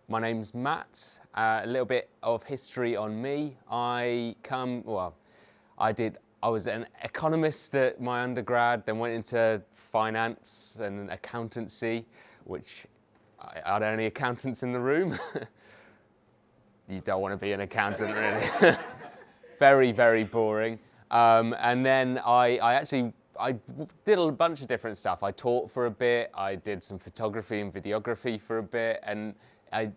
My name's Matt. A little bit of history on me. I was an economist at my undergrad, then went into finance and accountancy, which are there any accountants in the room? You don't want to be an accountant, really. Very, very boring. And then I did a bunch of different stuff. I taught for a bit, I did some photography and videography for a bit, and I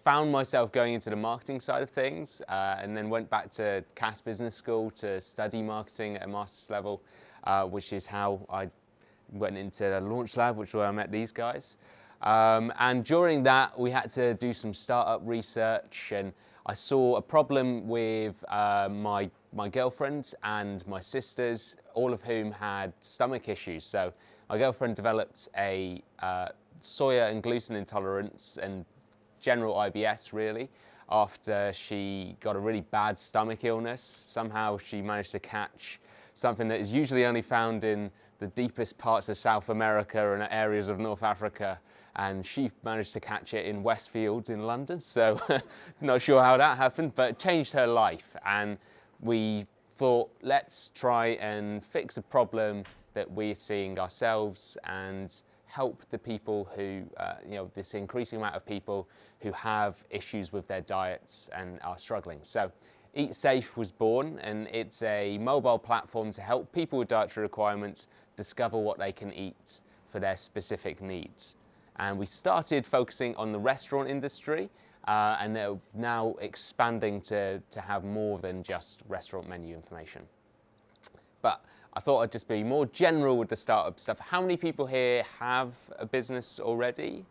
found myself going into the marketing side of things, and then went back to Cass Business School to study marketing at a master's level, which is how I went into the Launch Lab, which is where I met these guys. And during that, we had to do some startup research, and I saw a problem with my girlfriend and my sisters, all of whom had stomach issues. So my girlfriend developed a soya and gluten intolerance and general IBS, really, after she got a really bad stomach illness. Somehow she managed to catch something that is usually only found in the deepest parts of South America and areas of North Africa, and she managed to catch it in Westfield in London. So not sure how that happened, but it changed her life. And we thought, let's try and fix a problem that we're seeing ourselves and help the people who, this increasing amount of people who have issues with their diets and are struggling. So Eat Safe was born, and it's a mobile platform to help people with dietary requirements discover what they can eat for their specific needs. And we started focusing on the restaurant industry, and they're now expanding to have more than just restaurant menu information. But I thought I'd just be more general with the startup stuff. How many people here have a business already?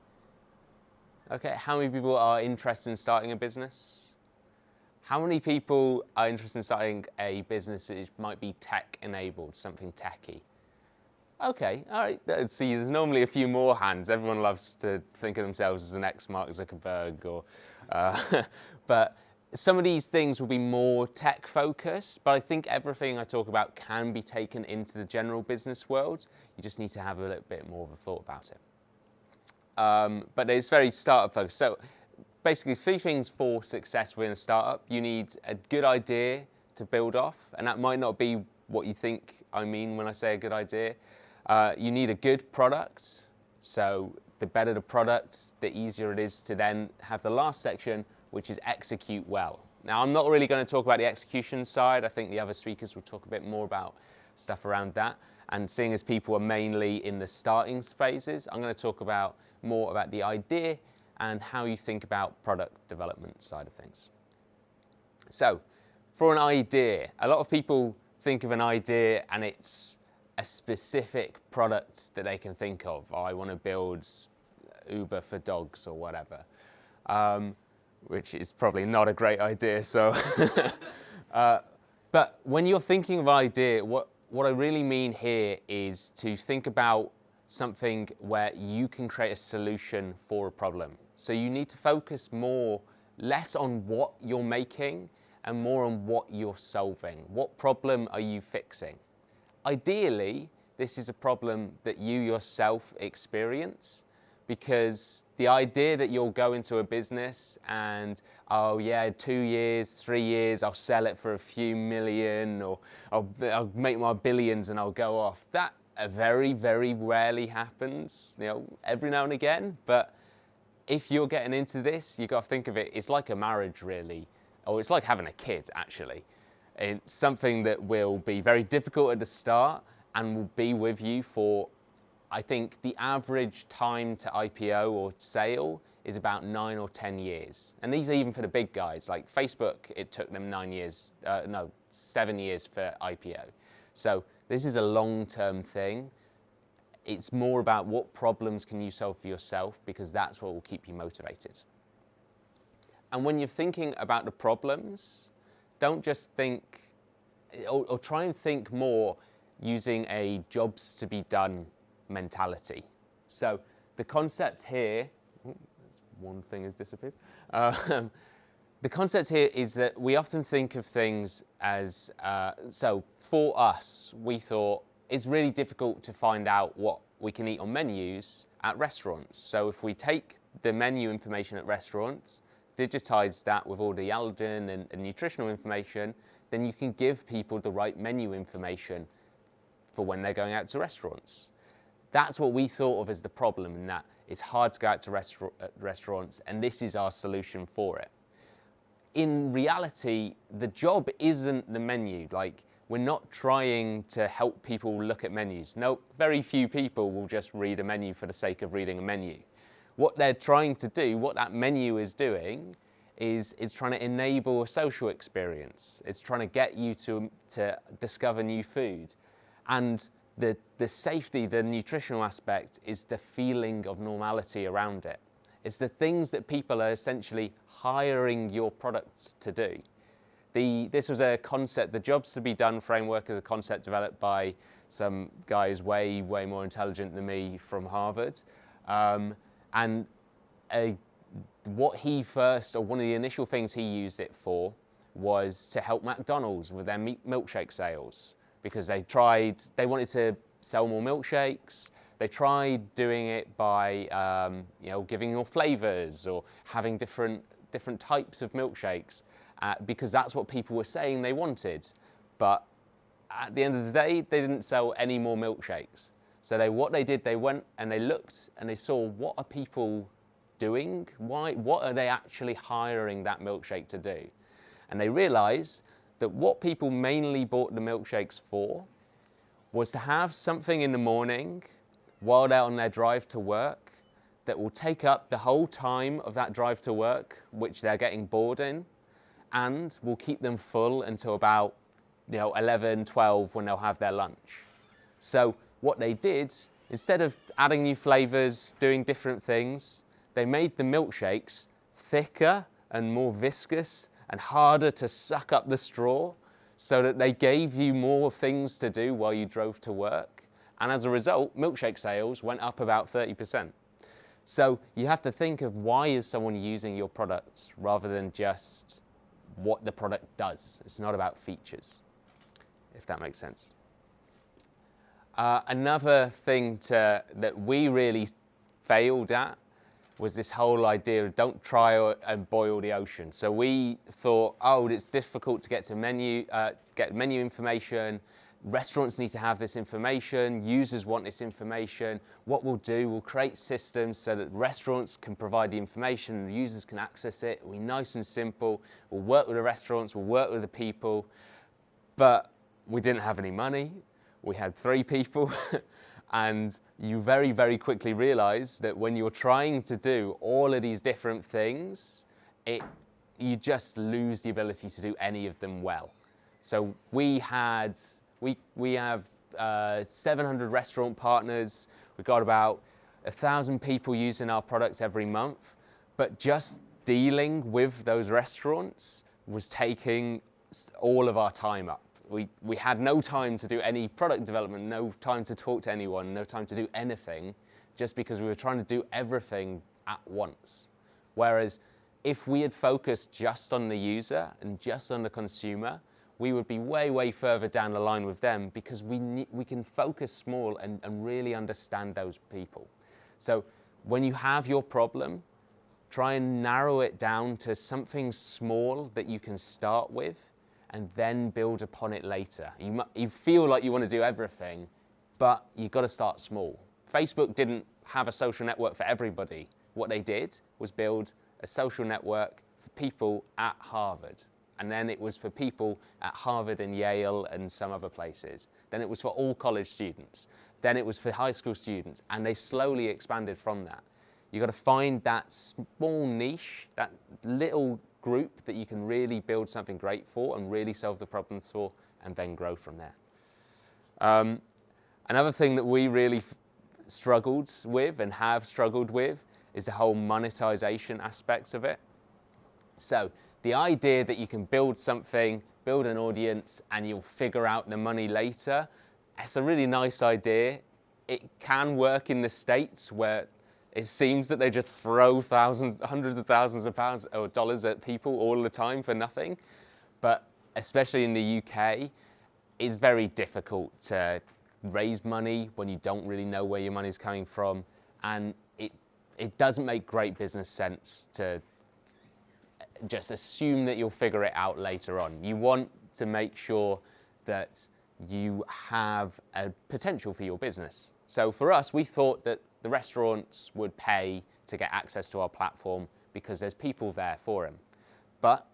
Okay, how many people are interested in starting a business? How many people are interested in starting a business which might be tech-enabled, something techy? Okay, all right. See, there's normally a few more hands. Everyone loves to think of themselves as the next Mark Zuckerberg, or, but some of these things will be more tech-focused. But I think everything I talk about can be taken into the general business world. You just need to have a little bit more of a thought about it. But it's very startup-focused. So basically, 3 things for success within a startup. You need a good idea to build off, and that might not be what you think I mean when I say a good idea. You need a good product. So the better the product, the easier it is to then have the last section, which is execute well. Now, I'm not really going to talk about the execution side. I think the other speakers will talk a bit more about stuff around that. And seeing as people are mainly in the starting phases, I'm going to talk more about the idea and how you think about product development side of things. So for an idea, a lot of people think of an idea and it's a specific product that they can think of. Oh, I want to build Uber for dogs or whatever, which is probably not a great idea. So, but when you're thinking of an idea, what I really mean here is to think about something where you can create a solution for a problem. So you need to focus less on what you're making and more on what you're solving. What problem are you fixing? Ideally, this is a problem that you yourself experience, because the idea that you'll go into a business and, oh yeah, 2 years, 3 years, I'll sell it for a few million, or I'll make my billions and I'll go off. That very, very rarely happens, every now and again. But if you're getting into this, you've got to think of it, it's like a marriage, really. Or it's like having a kid, actually. It's something that will be very difficult at the start and will be with you for, I think, the average time to IPO or sale is about 9 or 10 years. And these are even for the big guys. Like Facebook, it took them 7 years for IPO. So this is a long-term thing. It's more about what problems can you solve for yourself, because that's what will keep you motivated. And when you're thinking about the problems, don't just think, or try and think more using a jobs to be done mentality. So the concept here, one thing has disappeared. The concept here is that we often think of things as, so for us, we thought it's really difficult to find out what we can eat on menus at restaurants. So if we take the menu information at restaurants, digitize that with all the allergen and nutritional information, then you can give people the right menu information for when they're going out to restaurants. That's what we thought of as the problem, in that it's hard to go out to restaurants, and this is our solution for it. In reality, the job isn't the menu. Like, we're not trying to help people look at menus. No, very few people will just read a menu for the sake of reading a menu. What they're trying to do, what that menu is doing, is it's trying to enable a social experience. It's trying to get you to discover new food. And the safety, the nutritional aspect is the feeling of normality around it. It's the things that people are essentially hiring your products to do. This was a concept, the Jobs to Be Done framework is a concept developed by some guys way more intelligent than me from Harvard. What he first, or one of the initial things he used it for, was to help McDonald's with their milkshake sales, because they wanted to sell more milkshakes. They tried doing it by giving more flavors or having different types of milkshakes, because that's what people were saying they wanted. But at the end of the day, they didn't sell any more milkshakes. So what they did, they went and they looked and they saw, what are people doing? What are they actually hiring that milkshake to do? And they realized that what people mainly bought the milkshakes for was to have something in the morning while they're on their drive to work that will take up the whole time of that drive to work, which they're getting bored in, and will keep them full until about 11, 12, when they'll have their lunch. So what they did, instead of adding new flavors, doing different things, they made the milkshakes thicker and more viscous and harder to suck up the straw, so that they gave you more things to do while you drove to work. And as a result, milkshake sales went up about 30%. So you have to think of, why is someone using your products, rather than just what the product does. It's not about features, if that makes sense. Another thing that we really failed at was this whole idea of don't try and boil the ocean. So we thought, oh, it's difficult to get menu information. Restaurants need to have this information. Users want this information. What we'll do, we'll create systems so that restaurants can provide the information and users can access it. It'll be nice and simple. We'll work with the restaurants. We'll work with the people. But we didn't have any money. We had 3 people. And you very, very quickly realize that when you're trying to do all of these different things, you just lose the ability to do any of them well. So we have 700 restaurant partners. We've got about 1,000 people using our products every month. But just dealing with those restaurants was taking all of our time up. We had no time to do any product development, no time to talk to anyone, no time to do anything, just because we were trying to do everything at once. Whereas if we had focused just on the user and just on the consumer, we would be way further down the line with them, because we can focus small and really understand those people. So when you have your problem, try and narrow it down to something small that you can start with, and then build upon it later. You feel like you want to do everything, but you've got to start small. Facebook didn't have a social network for everybody. What they did was build a social network for people at Harvard. And then it was for people at Harvard and Yale and some other places. Then it was for all college students. Then it was for high school students. And they slowly expanded from that. You've got to find that small niche, that little group that you can really build something great for and really solve the problems for, and then grow from there. Another thing that we really struggled with and have struggled with is the whole monetization aspects of it. So the idea that you can build something, build an audience, and you'll figure out the money later, it's a really nice idea. It can work in the States, where it seems that they just throw hundreds of thousands of pounds or dollars at people all the time for nothing. But especially in the UK, it's very difficult to raise money when you don't really know where your money's coming from. And it doesn't make great business sense to just assume that you'll figure it out later on. You want to make sure that you have a potential for your business. So for us, we thought that the restaurants would pay to get access to our platform because there's people there for them. But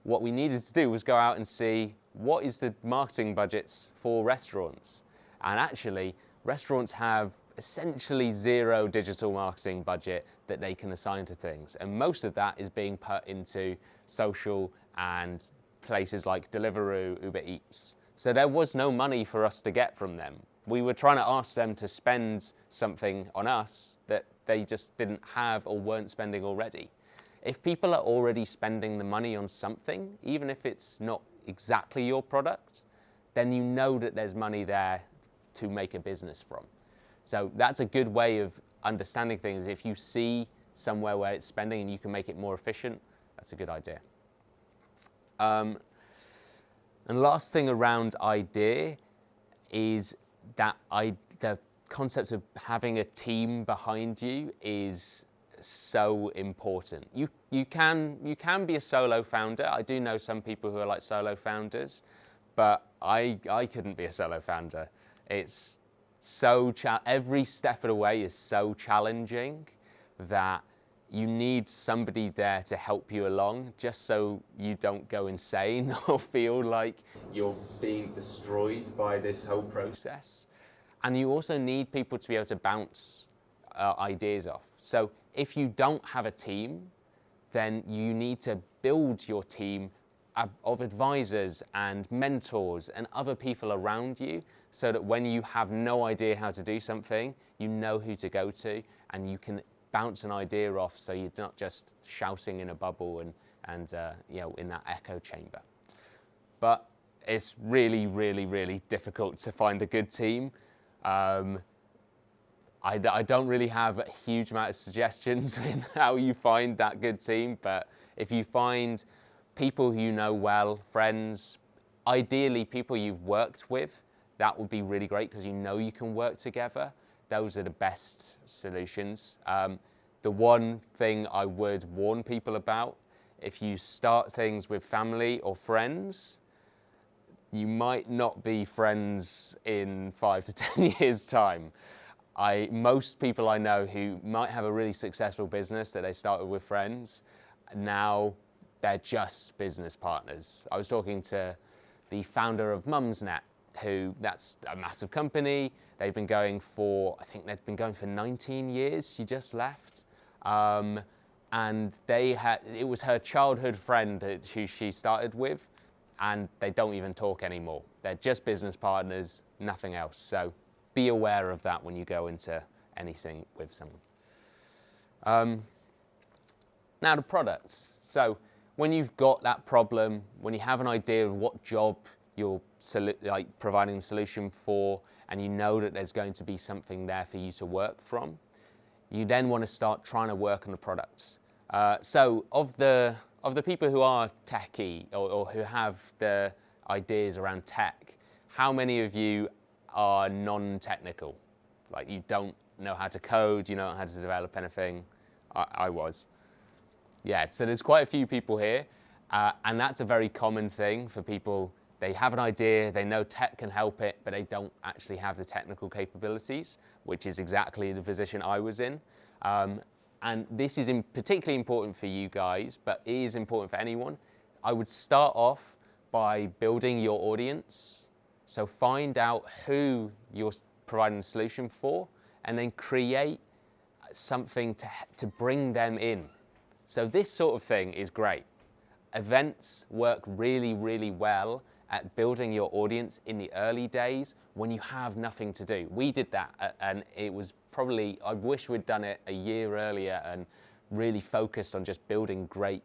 what we needed to do was go out and see what is the marketing budgets for restaurants. And actually, restaurants have essentially zero digital marketing budget that they can assign to things. And most of that is being put into social and places like Deliveroo, Uber Eats. So there was no money for us to get from them. We were trying to ask them to spend something on us that they just didn't have or weren't spending already. If people are already spending the money on something, even if it's not exactly your product, then you know that there's money there to make a business from. So that's a good way of understanding things. If you see somewhere where it's spending and you can make it more efficient, that's a good idea. And last thing around idea is that the concept of having a team behind you is so important. You can be a solo founder. I do know some people who are like solo founders, but I couldn't be a solo founder. It's so every step of the way is so challenging that you need somebody there to help you along, just so you don't go insane or feel like you're being destroyed by this whole process. And you also need people to be able to bounce ideas off. So if you don't have a team, then you need to build your team of advisors and mentors and other people around you, so that when you have no idea how to do something, you know who to go to and you can bounce an idea off, so you're not just shouting in a bubble and in that echo chamber. But it's really, really, really difficult to find a good team. I don't really have a huge amount of suggestions in how you find that good team, but if you find people who you know well, friends, ideally people you've worked with, that would be really great because you know you can work together. Those are the best solutions. The one thing I would warn people about, if you start things with family or friends, you might not be friends in 5 to 10 years' time. Most people I know who might have a really successful business that they started with friends, now they're just business partners. I was talking to the founder of Mumsnet, that's a massive company. They've been going for, I think they've been going for 19 years. She just left. And it was her childhood friend who she started with, and they don't even talk anymore. They're just business partners, nothing else. So be aware of that when you go into anything with someone. Now the products. So when you've got that problem, when you have an idea of what job you're providing a solution for, and you know that there's going to be something there for you to work from, you then want to start trying to work on the products. So of the people who are techie or who have the ideas around tech, how many of you are non-technical? Like you don't know how to code, you don't know how to develop anything? I was. Yeah, so there's quite a few people here, and that's a very common thing for people. They have an idea, they know tech can help it, but they don't actually have the technical capabilities, which is exactly the position I was in. And this is particularly important for you guys, but it is important for anyone. I would start off by building your audience. So find out who you're providing a solution for, and then create something to bring them in. So this sort of thing is great. Events work really, really well at building your audience in the early days when you have nothing to do. We did that, and it was probably, I wish we'd done it a year earlier and really focused on just building great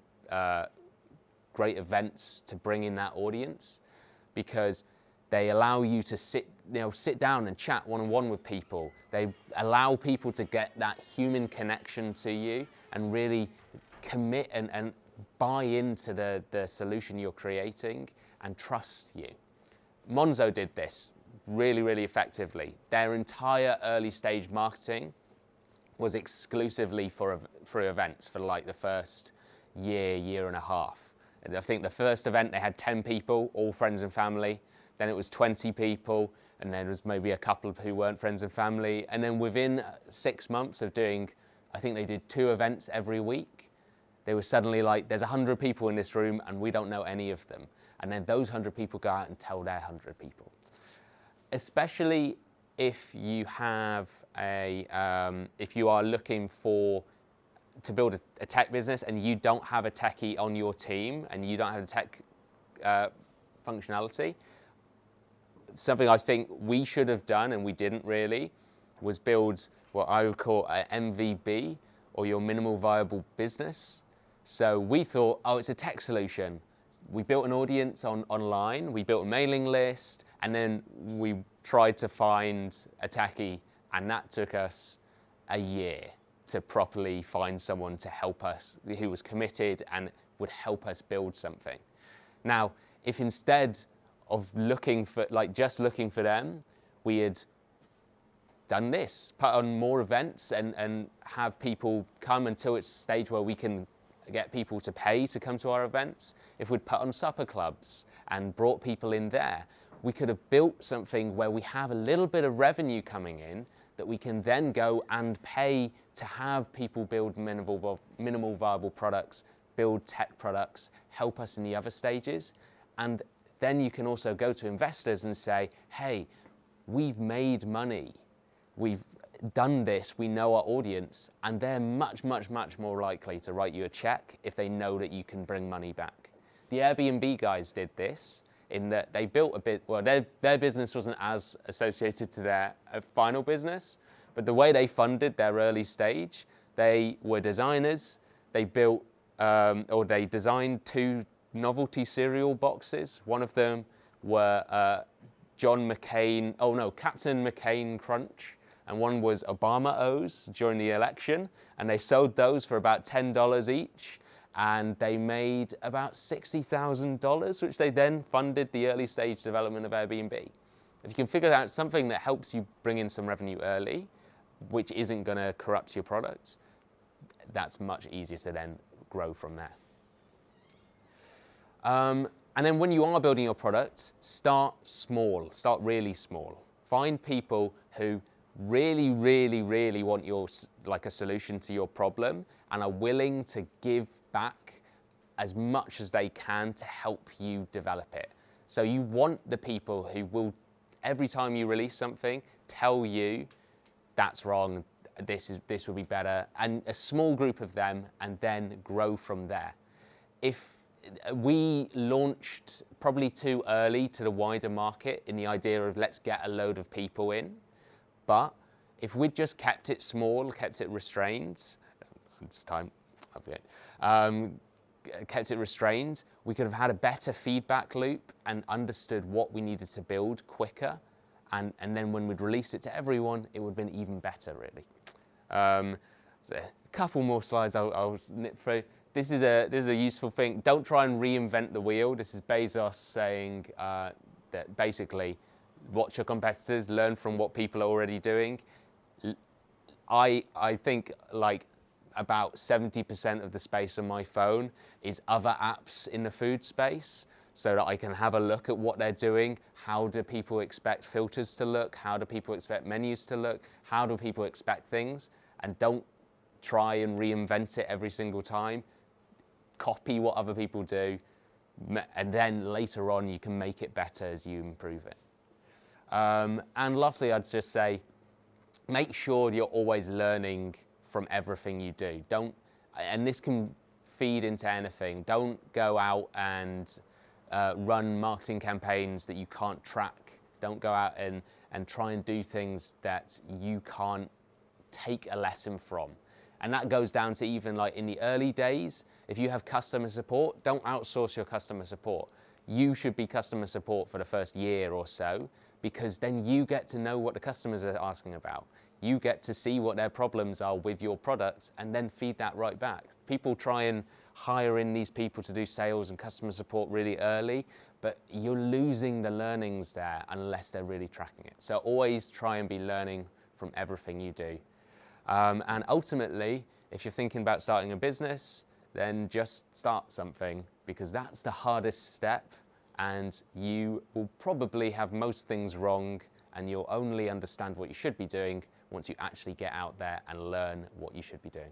events to bring in that audience, because they allow you to sit down and chat one-on-one with people. They allow people to get that human connection to you and really commit and buy into the solution you're creating and trust you. Monzo did this really, really effectively. Their entire early stage marketing was exclusively for events for like the first year and a half. And I think the first event they had 10 people, all friends and family. Then it was 20 people, and then there was maybe a couple who weren't friends and family. And then within 6 months of doing, I think they did 2 events every week, they were suddenly like, there's 100 people in this room and we don't know any of them. And then those 100 people go out and tell their 100 people. Especially if you have if you are looking to build a tech business and you don't have a techie on your team and you don't have the tech functionality, something I think we should have done and we didn't really was build what I would call an MVB, or your minimal viable business. So we thought, oh, it's a tech solution. We built an audience online, we built a mailing list, and then we tried to find a techie, and that took us a year to properly find someone to help us, who was committed and would help us build something. Now, if instead of just looking for them, we had done this, put on more events and have people come until it's a stage where we can get people to pay to come to our events. If we'd put on supper clubs and brought people in there, we could have built something where we have a little bit of revenue coming in that we can then go and pay to have people build minimal viable products, build tech products, help us in the other stages. And then you can also go to investors and say, hey, we've made money. We've done this, we know our audience, and they're much, much, much more likely to write you a check if they know that you can bring money back. The Airbnb guys did this in that they built a bit, well, their business wasn't as associated to their final business, but the way they funded their early stage, they were designers, they built, or they designed 2 novelty cereal boxes. One of them were Captain McCain Crunch, and one was Obama O's during the election, and they sold those for about $10 each, and they made about $60,000, which they then funded the early stage development of Airbnb. If you can figure out something that helps you bring in some revenue early, which isn't going to corrupt your products, that's much easier to then grow from there. And then when you are building your product, start small, start really small. Find people who really, really, really want a solution to your problem and are willing to give back as much as they can to help you develop it. So you want the people who will, every time you release something, tell you that's wrong, this would be better, and a small group of them, and then grow from there. If we launched probably too early to the wider market in the idea of let's get a load of people in. But if we'd just kept it small, kept it restrained, it's time, kept it restrained, we could have had a better feedback loop and understood what we needed to build quicker. And then when we'd release it to everyone, it would have been even better, really. So a couple more slides I'll nip through. This is a useful thing. Don't try and reinvent the wheel. This is Bezos saying that basically, watch your competitors, learn from what people are already doing. I think like about 70% of the space on my phone is other apps in the food space, so that I can have a look at what they're doing. How do people expect filters to look? How do people expect menus to look? How do people expect things? And don't try and reinvent it every single time. Copy what other people do, and then later on you can make it better as you improve it. And lastly, I'd just say, make sure you're always learning from everything you do. And this can feed into anything. Don't go out and run marketing campaigns that you can't track. Don't go out and try and do things that you can't take a lesson from. And that goes down to even like in the early days, if you have customer support, don't outsource your customer support. You should be customer support for the first year or so, because then you get to know what the customers are asking about. You get to see what their problems are with your products and then feed that right back. People try and hire in these people to do sales and customer support really early, but you're losing the learnings there unless they're really tracking it. So always try and be learning from everything you do. And ultimately, if you're thinking about starting a business, then just start something, because that's the hardest step, and you will probably have most things wrong, and you'll only understand what you should be doing once you actually get out there and learn what you should be doing.